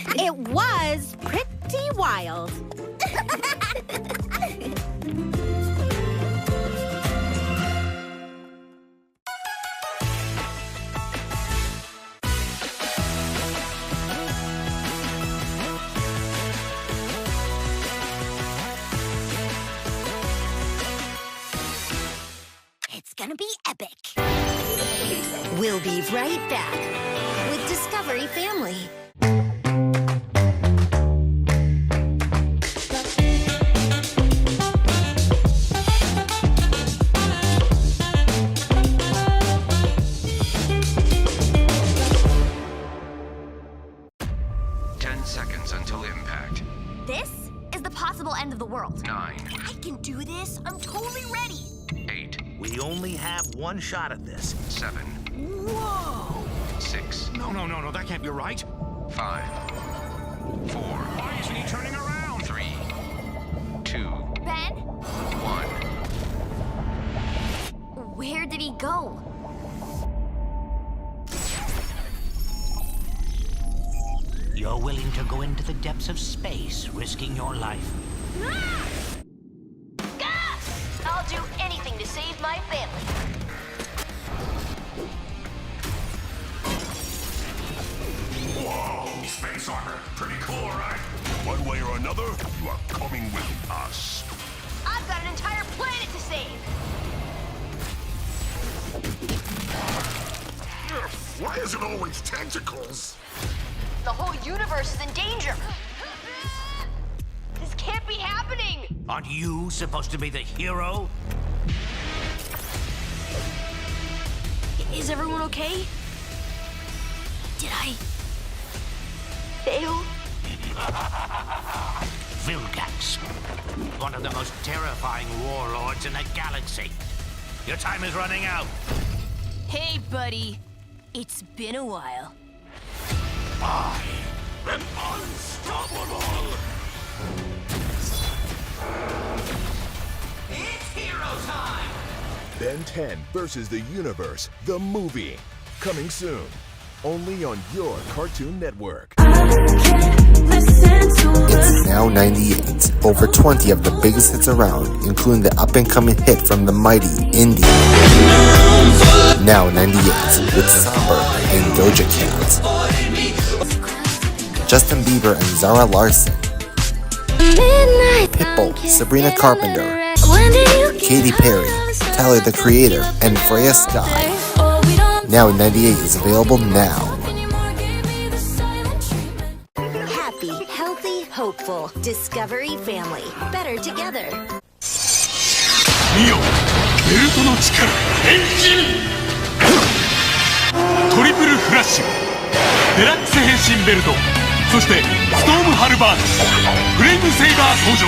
It was pretty wild. It's gonna be epic. We'll be right back with Discovery Family. Until impact. This is the possible end of the world. 9. I can do this. I'm totally ready. 8. We only have one shot at this. 7. Whoa! 6. No, that can't be right. 5. 4. Why isn't he turning around? 3. 2. Ben? 1. Where did he go? You're willing to go into the depths of space, risking your life. I'll do anything to save my family. Whoa, space armor. Pretty cool, right? One way or another, you are coming with us. I've got an entire planet to save. Why is it always tentacles? The whole universe is in danger. This can't be happening. Aren't you supposed to be the hero? Is everyone okay? Did I fail? Vilgax, one of the most terrifying warlords in the galaxy. Your time is running out. Hey, buddy. It's been a while. I am unstoppable. It's hero time! Ben 10 versus the Universe, the movie. Coming soon. Only on your Cartoon Network. It's now 98. Over 20 of the biggest hits around, including the up-and-coming hit from the mighty Indie. Now 98 with Somber and Doja Cat. Justin Bieber and Zara Larsson. Pitbull, Sabrina Carpenter. Katy Perry, Tyler the Creator, and Freya Sky. Now 98 is available now. Happy, healthy, hopeful. Discovery Family. Better together. 見よ、ベルトの力、変身！トリプルフラッシュ、デラックス変身ベルト、そしてストームハルバーツ、フレームセイバー登場。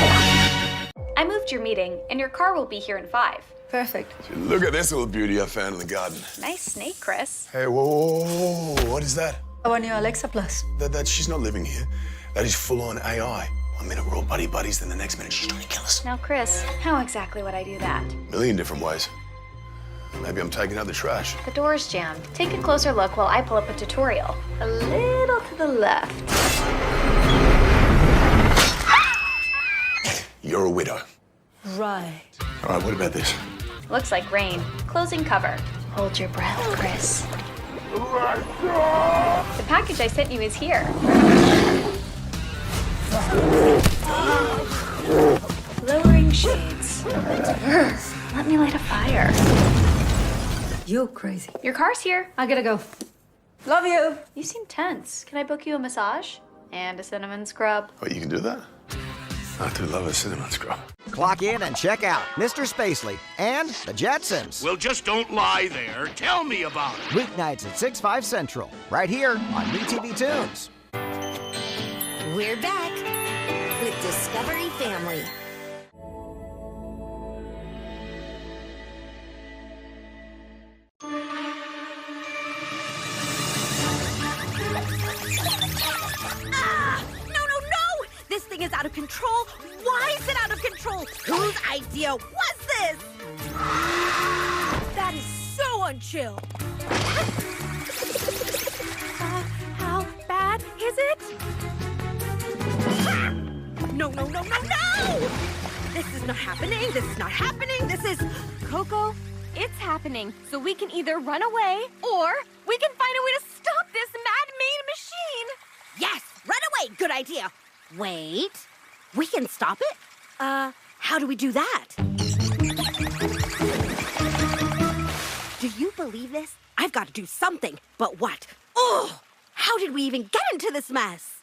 I moved your meeting, and your car will be here in 5. Perfect. Look at this little beauty I found in the garden. Nice snake, Chris. Hey, whoa, what is that? Our new Alexa Plus. She's not living here. That is full-on AI. One minute we're all buddies, then the next minute she's trying to kill us. Now, Chris, how exactly would I do that? A million different ways. Maybe I'm taking out the trash. The door's jammed. Take a closer look while I pull up a tutorial. A little to the left. You're a widow. Right. All right, what about this? Looks like rain. Closing cover. Hold your breath, Chris. The package I sent you is here. Lowering shades. Let me light a fire. You're crazy. Your car's here. I gotta go. Love you. You seem tense. Can I book you a massage? And a cinnamon scrub? Wait, you can do that? I do love a cinnamon scrub. Clock in and check out Mr. Spacely and the Jetsons. Well, just don't lie there. Tell me about it. Weeknights at 6, 5 Central, right here on MeTV Tunes. We're back with Discovery Family. This thing is out of control. Why is it out of control? Whose idea was this? That is so unchill. How bad is it? no, no, no, no! This is not happening. This is not happening. This is... Coco, it's happening. So we can either run away, or we can find a way to stop this man-made machine. Yes, run away. Good idea. Wait, we can stop it? How do we do that? Do you believe this? I've got to do something. But what? Oh, how did we even get into this mess?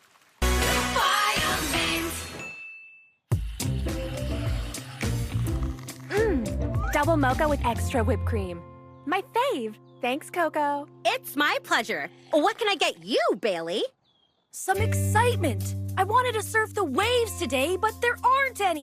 Double mocha with extra whipped cream. My fave. Thanks, Coco. It's my pleasure. What can I get you, Bailey? Some excitement. I wanted to surf the waves today, but there aren't any.